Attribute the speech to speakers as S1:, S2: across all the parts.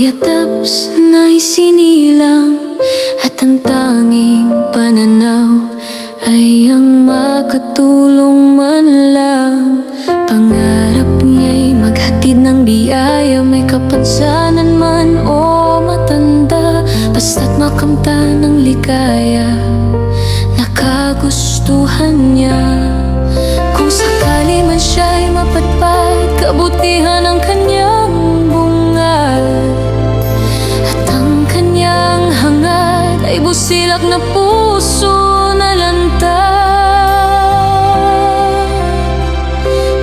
S1: Kuya Tabs na isinilang, at ang tanging pananaw ay ang makatulong man lang. Pangarap niya'y maghatid ng biyaya, may kapansanan man o matanda, basta't makamtan ng ligaya na kagustuhan niya. Kung sakali man siya'y mapatpad, kabutihan ang kanyang bungad, at ang kanyang hangad ay busilak na puso na lantad.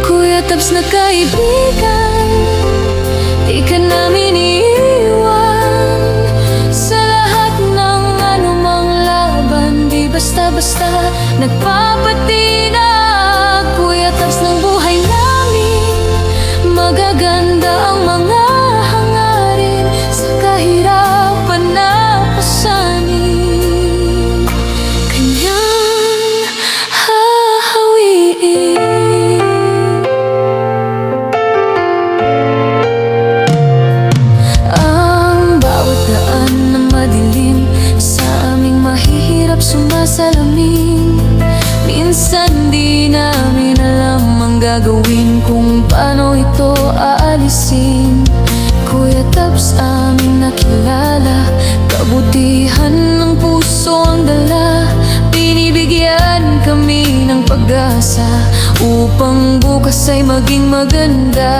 S1: Kuya Tabs na kaibigan, di ka namin iiwan sa lahat ng anumang laban. Di basta-basta nagpapatinag. Kuya Tabs ng buhay namin, magaganda ang mga hangarin sa kahirapan na pasanin, kanyang hahawiin. Ang bawat daan na madilim sa aming mahihirap sumasalamin. Minsan di namin alam ang gagawin, kung paano ito aalisin. Kuya Tabs aming nakilala, kabutihan ng puso ang dala. Binibigyan kami ng pag-asa upang bukas ay maging maganda.